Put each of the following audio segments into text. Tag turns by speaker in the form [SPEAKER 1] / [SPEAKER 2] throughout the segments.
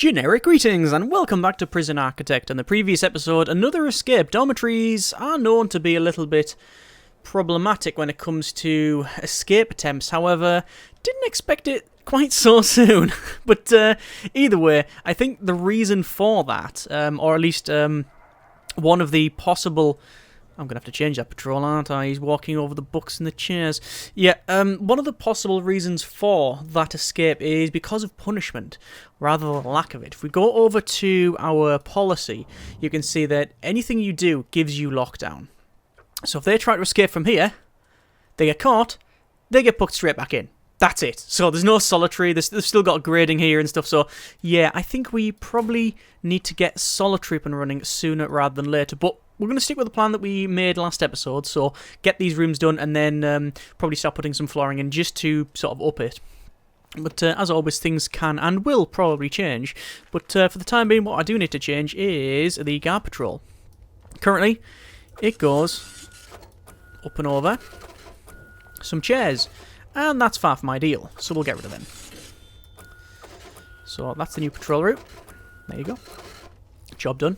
[SPEAKER 1] Generic greetings and welcome back to Prison Architect. In the previous episode, another escape. Dormitories are known to be a little bit problematic when it comes to escape attempts. However, didn't expect it quite so soon. But either way, I think the reason for that, or at least one of the possible... I'm going to have to change that patrol, aren't I? He's walking over the books and the chairs. Yeah, one of the possible reasons for that escape is because of punishment, rather than lack of it. If we go over to our policy, you can see that anything you do gives you lockdown. So if they try to escape from here, they get caught, they get put straight back in. That's it. So there's no solitary, they've still got grading here and stuff. So yeah, I think we probably need to get solitary up and running sooner rather than later. But we're going to stick with the plan that we made last episode, so get these rooms done and then probably start putting some flooring in just to sort of up it. But as always, things can and will probably change. But for the time being, what I do need to change is the guard patrol. Currently, it goes up and over some chairs, and that's far from ideal, so we'll get rid of them. So that's the new patrol route. There you go. Job done.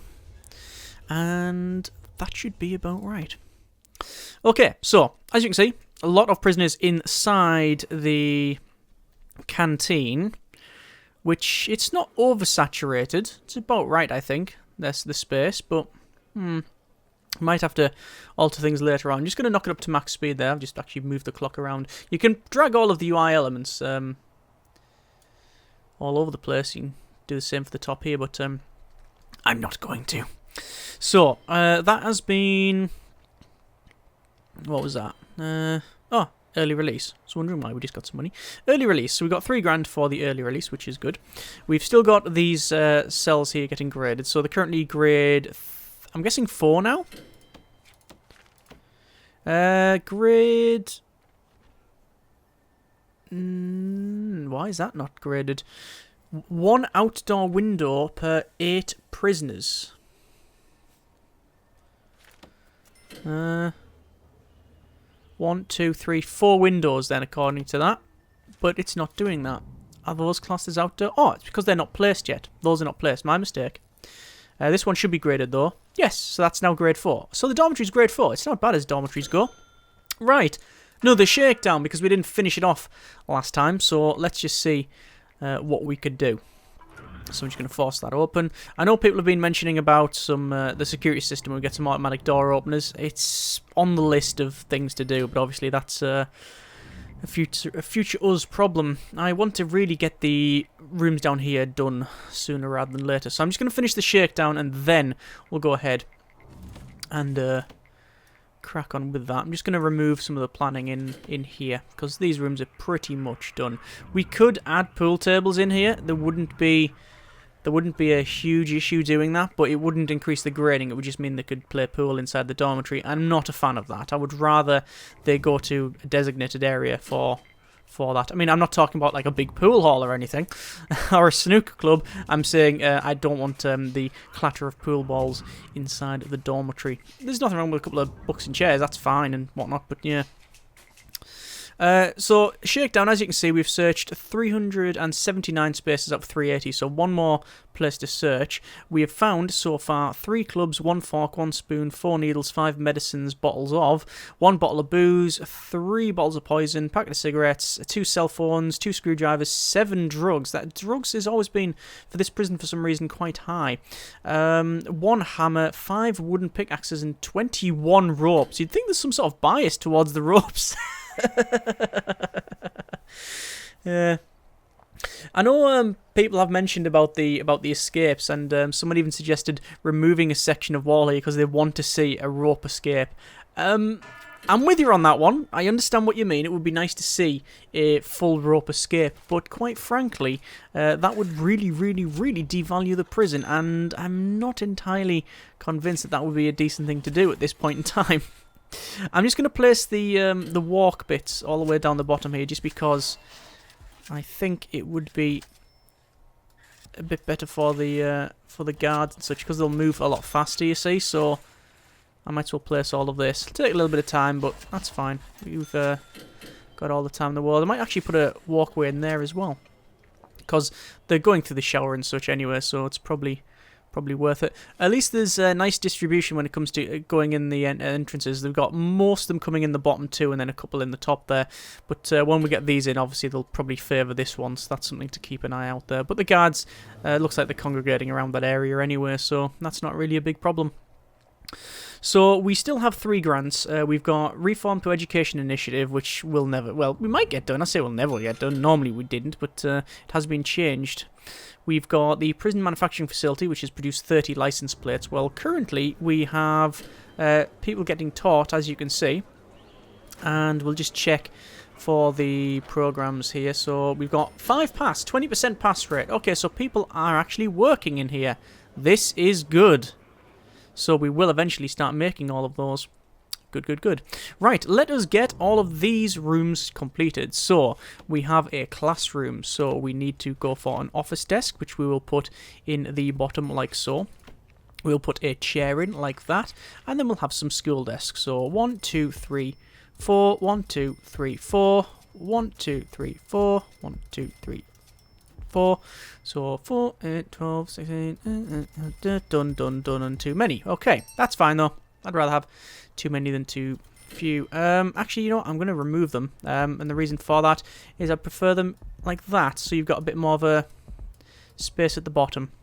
[SPEAKER 1] And that should be about right. Okay, so, as you can see, a lot of prisoners inside the canteen, which it's not oversaturated. It's about right, I think. There's the space, but might have to alter things later on. I'm just going to knock it up to max speed there. I've just actually moved the clock around. You can drag all of the UI elements all over the place. You can do the same for the top here, but I'm not going to. So, that has been... What was that? Early release. I was wondering why we just got some money. Early release. So we got $3,000 for the early release, which is good. We've still got these cells here getting graded. So they're currently grade... I'm guessing 4 now? Grade... why is that not graded? 1 outdoor window per 8 prisoners. 1, 2, 3, 4 windows then, according to that. But it's not doing that. Are those classed as outdoor? Oh, it's because they're not placed yet. Those are not placed. My mistake. This one should be graded, though. Yes, so that's now grade 4. So the dormitory's grade 4. It's not bad as dormitories go. Right. Another shakedown, because we didn't finish it off last time. So let's just see what we could do. So I'm just going to force that open. I know people have been mentioning about some the security system. We get some automatic door openers. It's on the list of things to do, but obviously that's a future us problem. I want to really get the rooms down here done sooner rather than later. So I'm just going to finish the shakedown and then we'll go ahead and crack on with that. I'm just going to remove some of the planning in here because these rooms are pretty much done. We could add pool tables in here. There wouldn't be a huge issue doing that, but it wouldn't increase the grading. It would just mean they could play pool inside the dormitory. I'm not a fan of that. I would rather they go to a designated area for that. I mean, I'm not talking about like a big pool hall or anything, or a snooker club. I'm saying I don't want the clatter of pool balls inside the dormitory. There's nothing wrong with a couple of books and chairs. That's fine and whatnot, but yeah. So, shakedown, as you can see, we've searched 379 spaces out of 380, so one more place to search. We have found, so far, 3 clubs, 1 fork, 1 spoon, 4 needles, 5 medicines, bottles of, 1 bottle of booze, 3 bottles of poison, packet of cigarettes, 2 cell phones, 2 screwdrivers, 7 drugs. That drugs has always been, for this prison for some reason, quite high. 1 hammer, 5 wooden pickaxes, and 21 ropes. You'd think there's some sort of bias towards the ropes. Yeah, I know people have mentioned about the escapes, and someone even suggested removing a section of wall here because they want to see a rope escape. I'm with you on that one. I understand what you mean. It would be nice to see a full rope escape, but quite frankly, that would really, really, really devalue the prison, and I'm not entirely convinced that would be a decent thing to do at this point in time. I'm just going to place the walk bits all the way down the bottom here, just because I think it would be a bit better for the guards and such, because they'll move a lot faster, you see. So I might as well place all of this. It'll take a little bit of time, but that's fine. We've got all the time in the world. I might actually put a walkway in there as well, because they're going through the shower and such anyway, so it's probably worth it. At least there's a nice distribution when it comes to going in the entrances. They've got most of them coming in the bottom two and then a couple in the top there. But when we get these in, obviously they'll probably favour this one, so that's something to keep an eye out there. But the guards, looks like they're congregating around that area anyway, so that's not really a big problem. So we still have 3 grants. We've got Reform to Education Initiative, which will never, well, we might get done. I say we'll never get done. Normally we didn't, but it has been changed. We've got the Prison Manufacturing Facility, which has produced 30 license plates. Well, currently we have people getting taught, as you can see. And we'll just check for the programs here. So we've got 5 pass, 20% pass rate. Okay, so people are actually working in here. This is good. So we will eventually start making all of those. Good, good, good. Right, let us get all of these rooms completed. So we have a classroom. So we need to go for an office desk, which we will put in the bottom like so. We'll put a chair in like that. And then we'll have some school desks. So 1, 2, 3, 4. 1, 2, 3, 4. 1, 2, 3, 4. 1, 2, 3, 4. So 4, 8, 12, 16, done, and too many. Okay, that's fine though. I'd rather have too many than too few. Actually, you know what? I'm going to remove them. And the reason for that is I prefer them like that. So you've got a bit more of a space at the bottom.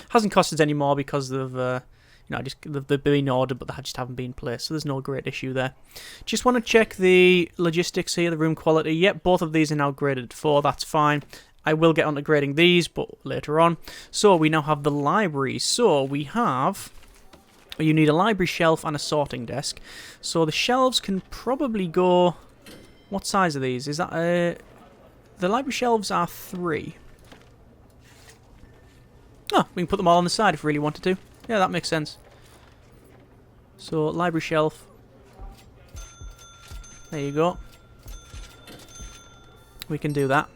[SPEAKER 1] Hasn't cost us any more because of, just they've been ordered, but they just haven't been placed. So there's no great issue there. Just want to check the logistics here, the room quality. Yep, both of these are now graded 4. That's fine. I will get on to grading these, but later on. So we now have the library. So we have... You need a library shelf and a sorting desk. So the shelves can probably go... What size are these? Is that the library shelves are 3. Oh, we can put them all on the side if we really wanted to. Yeah, that makes sense. So library shelf. There you go. We can do that.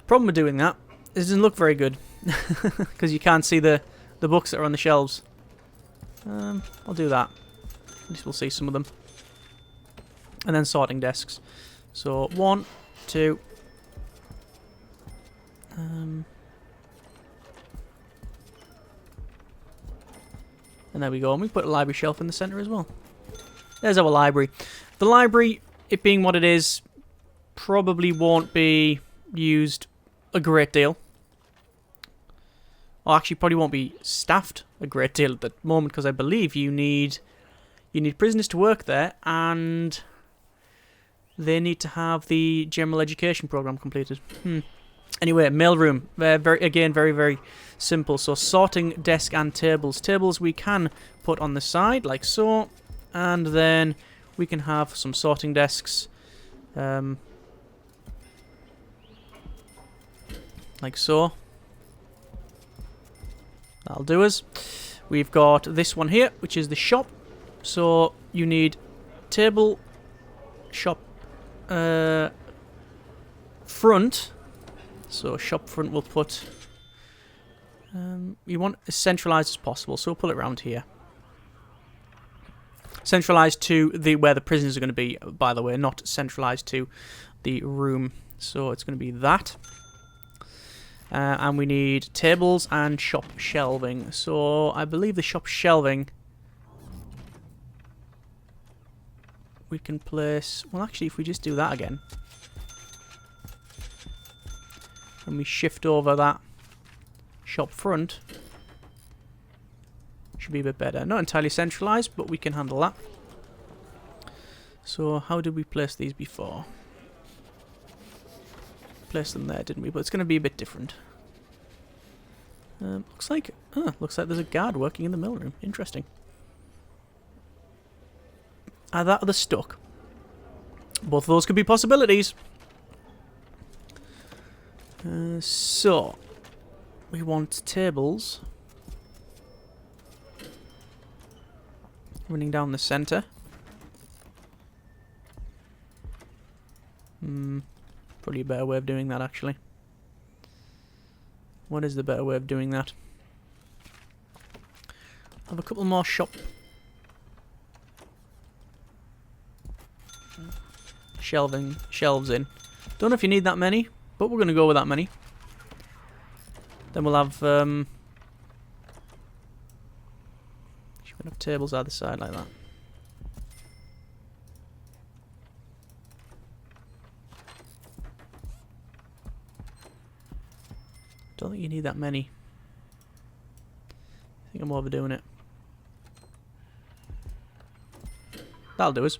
[SPEAKER 1] Problem with doing that is it doesn't look very good because you can't see the books that are on the shelves. I'll do that. At least we'll see some of them. And then sorting desks. So 1, 2. And there we go. And we put a library shelf in the centre as well. There's our library. The library, it being what it is, probably won't be used a great deal. Or actually probably won't be staffed a great deal at the moment because I believe you need prisoners to work there and they need to have the general education program completed. Anyway, mailroom. Very, very simple. So sorting desk and tables. Tables we can put on the side like so, and then we can have some sorting desks. Like so. That'll do us. We've got this one here, which is the shop. So you need table, shop, front. So shop front we'll put... you want as centralised as possible, so we'll put it around here. Centralised to where the prisoners are going to be, by the way, not centralised to the room. So it's going to be that. And we need tables and shop shelving. So I believe the shop shelving we can place... Well, actually, if we just do that again. And we shift over that shop front. Should be a bit better. Not entirely centralised, but we can handle that. So how did we place these before? Place them there, didn't we? But it's going to be a bit different. Looks like there's a guard working in the mill room. Interesting. Either that or they're stuck. Both of those could be possibilities. So we want tables running down the centre. Probably a better way of doing that, actually. What is the better way of doing that? Have a couple more shelves in. Don't know if you need that many. but we're going to go with that many. Then we'll have tables either side like that. Don't think you need that many. I think I'm overdoing it. That'll do us.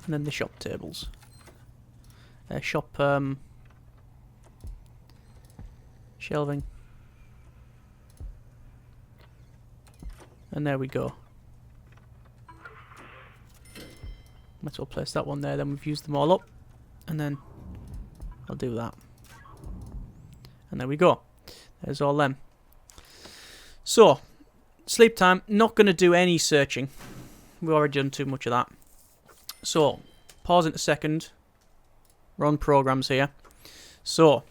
[SPEAKER 1] And then the shop tables. Shop shelving. And there we go. Might as well place that one there, then we've used them all up. And then I'll do that. And there we go. There's all them. So, sleep time. Not going to do any searching. We've already done too much of that. So, pause in a second. We're on programs here. So,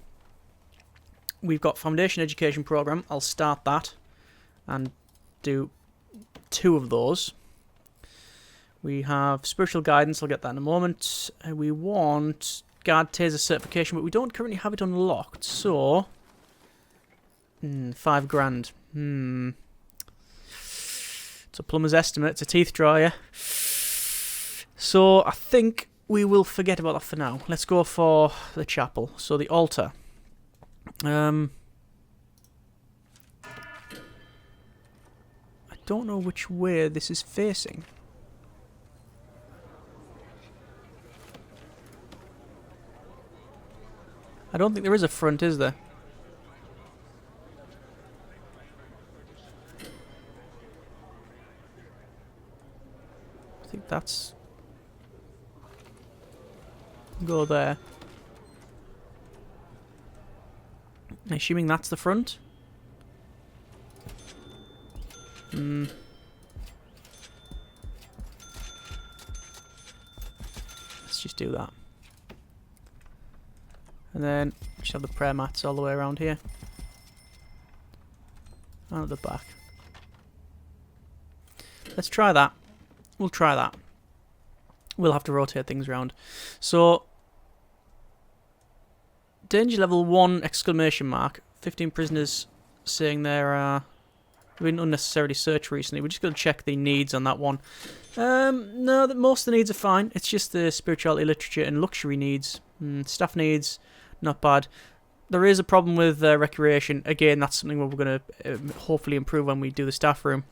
[SPEAKER 1] we've got Foundation Education Program. I'll start that and do 2 of those. We have Spiritual Guidance. I'll get that in a moment. We want Guard Taser Certification, but we don't currently have it unlocked. So, $5 grand. It's a plumber's estimate. It's a teeth dryer. So I think we will forget about that for now. Let's go for the chapel. So the altar. I don't know which way this is facing. I don't think there is a front, is there? I think that's... Go there. Assuming that's the front. Let's just do that. And then just have the prayer mats all the way around here. And at the back. Let's try that. We'll try that. We'll have to rotate things around. So, danger level 1 exclamation mark. 15 prisoners saying they're been unnecessarily searched recently. We're just going to check the needs on that one. No, most of the needs are fine. It's just the spirituality, literature, and luxury needs. Staff needs, not bad. There is a problem with recreation. Again, that's something we're going to hopefully improve when we do the staff room.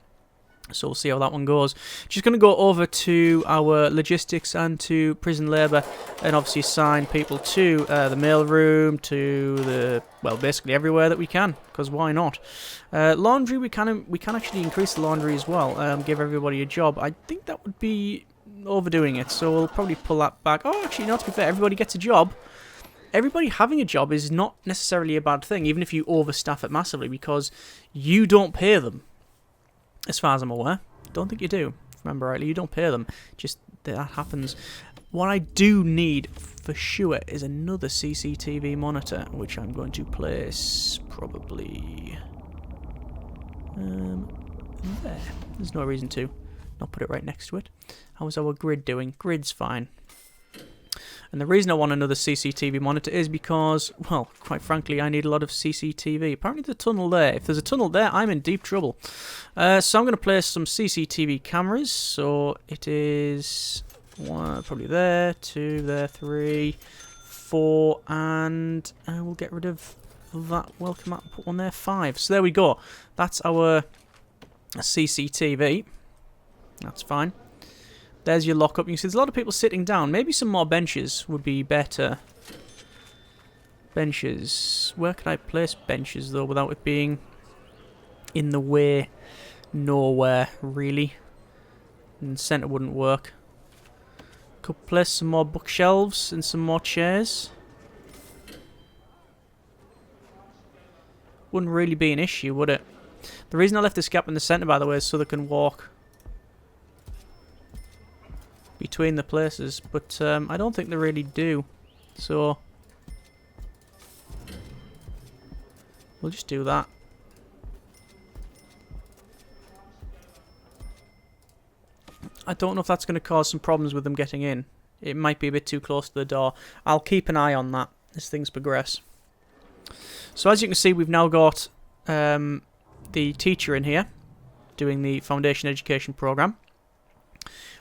[SPEAKER 1] So we'll see how that one goes. Just going to go over to our logistics and to prison labour, and obviously assign people to the mail room, to the, well, basically everywhere that we can, because why not? Laundry, we can actually increase the laundry as well. Give everybody a job. I think that would be overdoing it, so we'll probably pull that back. Oh, actually, no, to be fair, everybody gets a job. Everybody having a job is not necessarily a bad thing, even if you overstaff it massively, because you don't pay them. As far as I'm aware. Don't think you do. If I remember rightly, you don't pay them. Just that happens. What I do need for sure is another CCTV monitor, which I'm going to place probably there. There's no reason to not put it right next to it. How's our grid doing? Grid's fine. And the reason I want another CCTV monitor is because, well, quite frankly, I need a lot of CCTV. Apparently the tunnel there. If there's a tunnel there, I'm in deep trouble. So I'm going to place some CCTV cameras. So it is one, probably there, 2 there, 3, 4, and we'll get rid of that welcome mat and put one there, 5. So there we go. That's our CCTV. That's fine. There's your lockup. You can see there's a lot of people sitting down. Maybe some more benches would be better. Benches. Where could I place benches, though, without it being in the way? Nowhere, really. And centre wouldn't work. Could place some more bookshelves and some more chairs. Wouldn't really be an issue, would it? The reason I left this gap in the centre, by the way, is so they can walk between the places, but I don't think they really do, so we'll just do that. I don't know if that's going to cause some problems with them getting in. It might be a bit too close to the door. I'll keep an eye on that as things progress. So as you can see, we've now got the teacher in here doing the foundation education program.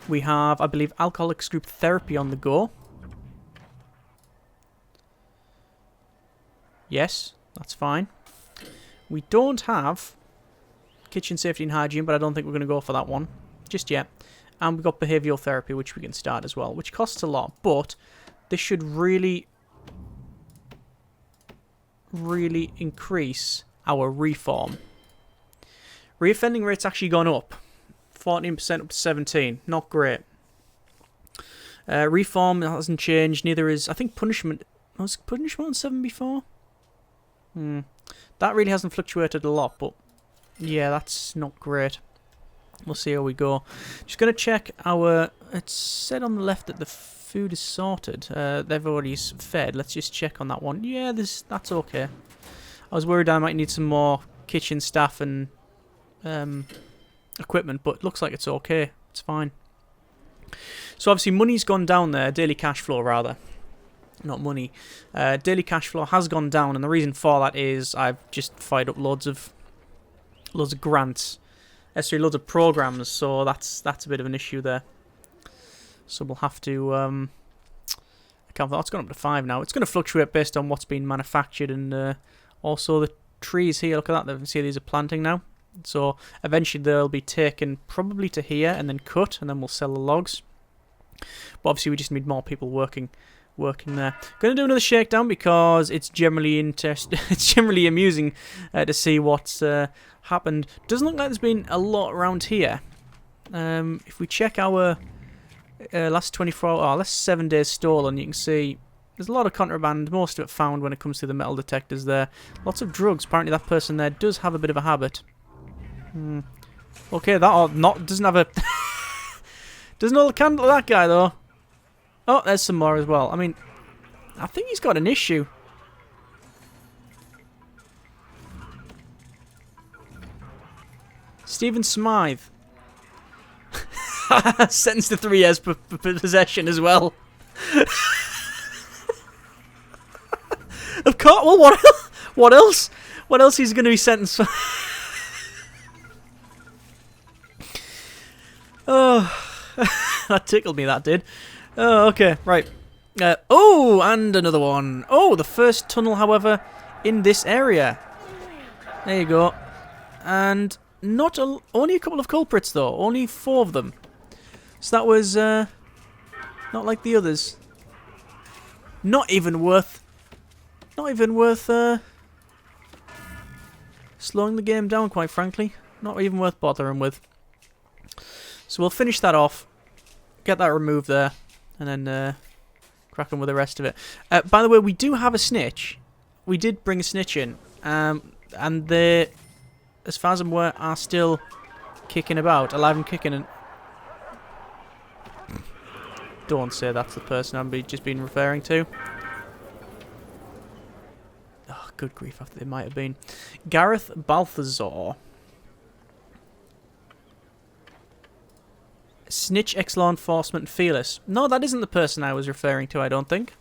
[SPEAKER 1] We have, I believe, alcoholics group therapy on the go. Yes, that's fine. We don't have kitchen safety and hygiene, but I don't think we're going to go for that one just yet. And we've got behavioural therapy, which we can start as well, which costs a lot, but this should really increase our reform. Reoffending rate's actually gone up. 14% up to 17. Not great. Reform hasn't changed. Neither is, I think, punishment. Was punishment on 7 before? That really hasn't fluctuated a lot, but yeah, that's not great. We'll see how we go. Just going to check our... It said on the left that the food is sorted. They've already fed. Let's just check on that one. Yeah, that's okay. I was worried I might need some more kitchen staff and equipment, but it looks like it's okay. It's fine. So obviously money's gone down there. Daily cash flow, rather. Not money. Daily cash flow has gone down, and the reason for that is I've just fired up loads of grants. Actually, loads of programs, so that's a bit of an issue there. So we'll have to account for that. It's gone up to 5 now. It's going to fluctuate based on what's been manufactured, and also the trees here. Look at that. You can see these are planting now. So eventually they'll be taken probably to here and then cut, and then we'll sell the logs. But obviously we just need more people working there. Going to do another shakedown because it's generally it's generally amusing to see what's happened. Doesn't look like there's been a lot around here. If we check our last 7 days stolen, you can see there's a lot of contraband, most of it found when it comes to the metal detectors there. Lots of drugs. Apparently that person there does have a bit of a habit. Okay, that or not doesn't have a doesn't hold a candle to that guy though. Oh, there's some more as well. I mean, I think he's got an issue. Stephen Smythe. Sentenced to 3 years for possession as well. Of course. Well, what else? What else he's going to be sentenced for? Oh, that tickled me. That did. Oh, okay, right. Oh, and another one. Oh, the first tunnel, however, in this area. There you go. And only a couple of culprits, though. Only 4 of them. So that was not like the others. Not even worth slowing the game down, quite frankly. Not even worth bothering with. So we'll finish that off. Get that removed there. And then crack on with the rest of it. By the way, we do have a snitch. We did bring a snitch in. And they, as far as I'm aware, are still kicking about. Alive and kicking. And don't say that's the person I've just been referring to. Oh, good grief, I think they might have been. Gareth Balthazar. Snitch, ex-law enforcement, fearless. No, that isn't the person I was referring to, I don't think.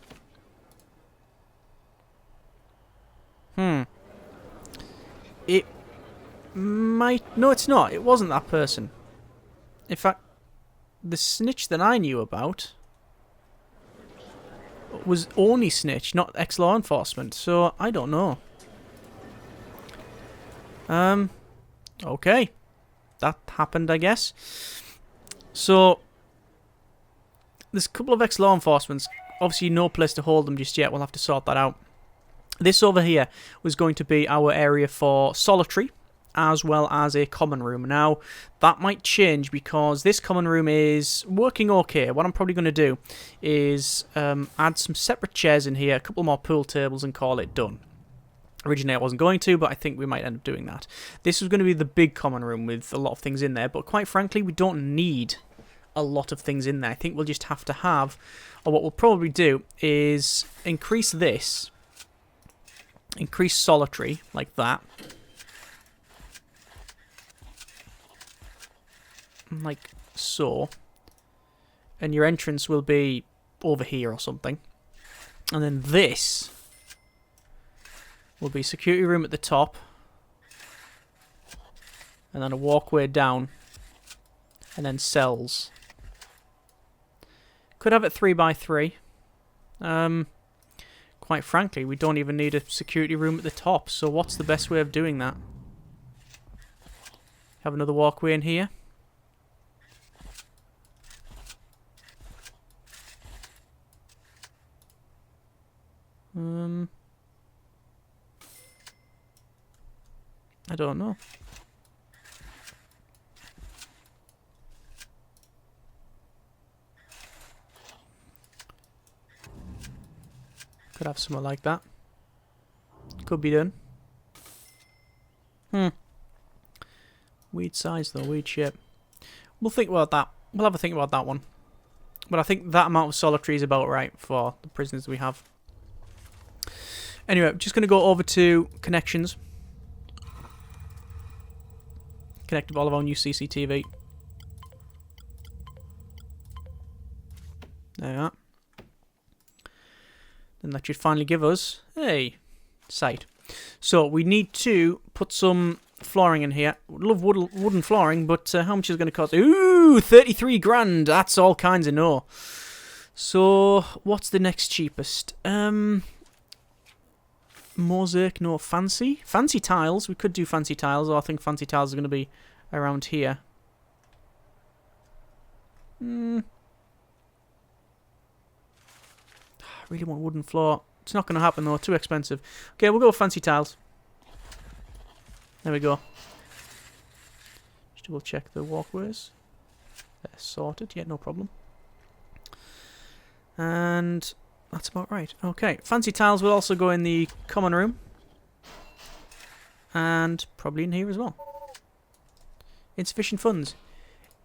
[SPEAKER 1] It might... No, it's not. It wasn't that person. In fact, the snitch that I knew about was only snitch, not ex-law enforcement. So, I don't know. Okay. That happened, I guess. So, there's a couple of ex-law enforcements. Obviously, no place to hold them just yet. We'll have to sort that out. This over here was going to be our area for solitary, as well as a common room. Now, that might change because this common room is working okay. What I'm probably going to do is add some separate chairs in here, a couple more pool tables, and call it done. Originally I wasn't going to, but I think we might end up doing that. This was going to be the big common room with a lot of things in there, but quite frankly, we don't need a lot of things in there. I think we'll just have to have, or what we'll probably do is increase this, increase solitary, like that. Like so. And your entrance will be over here or something. And then this will be security room at the top. And then a walkway down. And then cells. Could have it 3x3. Quite frankly, we don't even need a security room at the top. So what's the best way of doing that? Have another walkway in here. I don't know. Could have something like that. Could be done. Weird size though, weird shape. We'll think about that. We'll have a think about that one. But I think that amount of solitary is about right for the prisoners we have. Anyway, just going to go over to connections. Connect up all of our new CCTV. There we are. Then that should finally give us a site. So we need to put some flooring in here. Would love wooden flooring, but how much is it going to cost? Ooh, 33 grand. That's all kinds of no. So what's the next cheapest? Mosaic, no. Fancy? Fancy tiles. We could do fancy tiles. Or I think fancy tiles are going to be around here. I really want wooden floor. It's not going to happen though. Too expensive. Okay, we'll go with fancy tiles. There we go. Just double check the walkways. They're sorted. Yeah, no problem. And that's about right. Okay, fancy tiles will also go in the common room. And probably in here as well. Insufficient funds.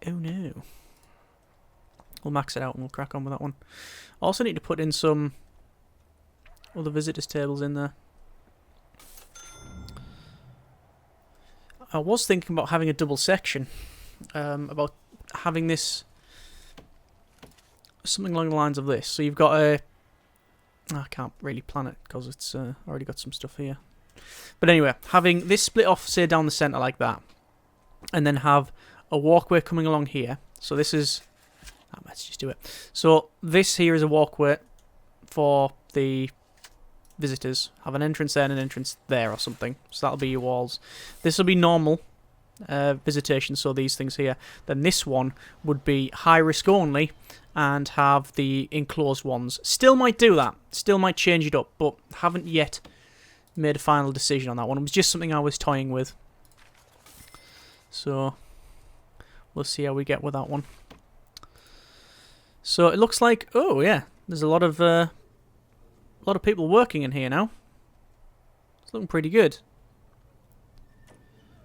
[SPEAKER 1] Oh no. We'll max it out and we'll crack on with that one. Also need to put in some other visitors tables in there. I was thinking about having a double section. About having this something along the lines of this. So you've got a... I can't really plan it because it's already got some stuff here. But anyway, having this split off, say, down the centre like that. And then have a walkway coming along here. So this is... let's just do it. So this here is a walkway for the visitors. Have an entrance there and an entrance there or something. So that'll be your walls. This will be normal visitation, so these things here. Then this one would be high risk only and have the enclosed ones. Still might do that. Still might change it up, but haven't yet made a final decision on that one. It was just something I was toying with. So we'll see how we get with that one. So it looks like, oh yeah, there's a lot of people working in here now. It's looking pretty good.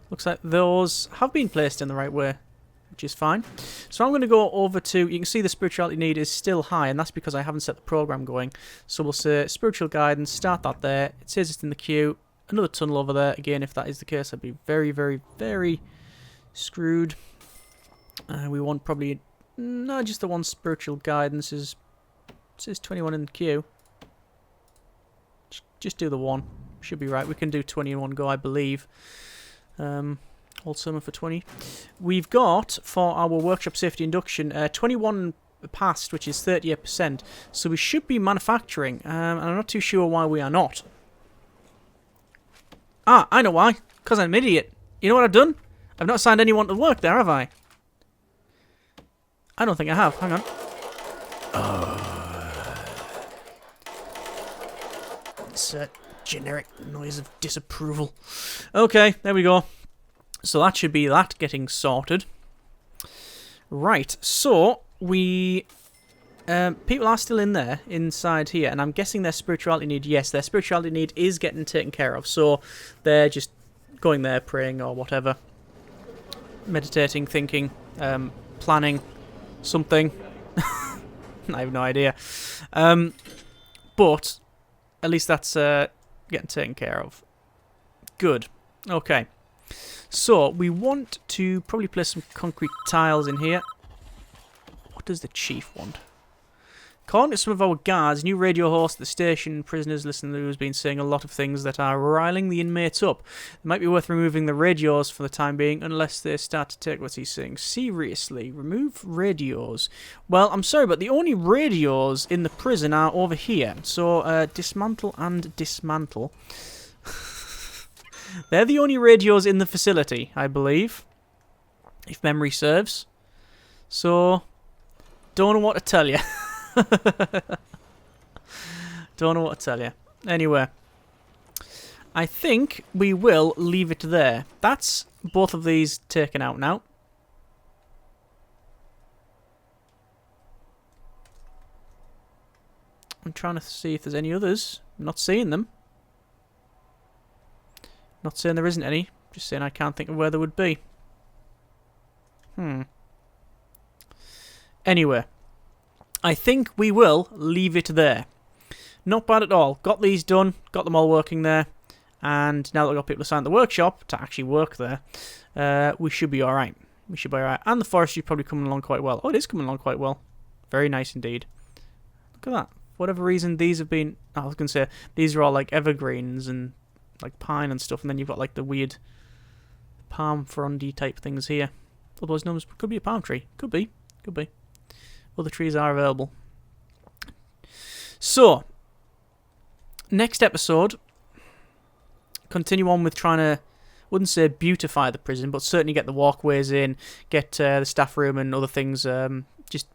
[SPEAKER 1] Looks like those have been placed in the right way, which is fine. So I'm going to go over to, you can see the spirituality need is still high, and that's because I haven't set the program going. So we'll say spiritual guidance, start that there. It says it's in the queue. Another tunnel over there. Again, if that is the case, I'd be very, very, very screwed. We want probably... No, just the one spiritual guidance is... It says 21 in the queue. Just do the one. Should be right. We can do 20 in one go, I believe. Hold summer for 20. We've got, for our workshop safety induction, 21 passed, which is 38%. So we should be manufacturing. And I'm not too sure why we are not. Ah, I know why. Because I'm an idiot. You know what I've done? I've not assigned anyone to work there, have I? I don't think I have. Hang on. It's a generic noise of disapproval. Okay, there we go. So that should be that getting sorted. Right, so we... people are still in there, inside here, and I'm guessing their spirituality need, yes, their spirituality need is getting taken care of. So they're just going there, praying or whatever. Meditating, thinking, planning something. I have no idea. But at least that's getting taken care of. Good. Okay. So we want to probably place some concrete tiles in here. What does the chief want? According to some of our guards, new radio host at the station, prisoners listening to has been saying a lot of things that are riling the inmates up. It might be worth removing the radios for the time being, unless they start to take what he's saying seriously. Remove radios. Well, I'm sorry, but the only radios in the prison are over here. So, dismantle and dismantle. They're the only radios in the facility, I believe, if memory serves. So, don't know what to tell you. Don't know what to tell you. Anyway, I think we will leave it there. That's both of these taken out now. I'm trying to see if there's any others. I'm not seeing them. Not saying there isn't any. Just saying I can't think of where there would be. Anyway, I think we will leave it there. Not bad at all. Got these done. Got them all working there. And now that we've got people assigned at the workshop to actually work there, we should be alright. We should be alright. And the forestry is probably coming along quite well. Oh, it is coming along quite well. Very nice indeed. Look at that. For whatever reason, these have been... I was going to say, these are all like evergreens and like pine and stuff. And then you've got like the weird palm frondy type things here. Otherwise known as... Could be a palm tree. Could be. Could be. Other trees are available. So, next episode, continue on with trying to, wouldn't say beautify the prison, but certainly get the walkways in, get the staff room and other things just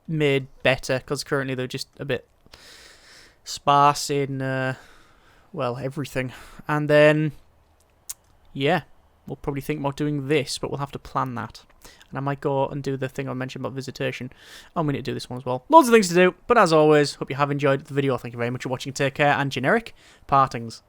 [SPEAKER 1] made better, because currently they're just a bit sparse in, well, everything. And then, yeah, we'll probably think about doing this, but we'll have to plan that. And I might go and do the thing I mentioned about visitation. And we need to do this one as well. Loads of things to do, but as always, hope you have enjoyed the video. Thank you very much for watching. Take care, and generic partings.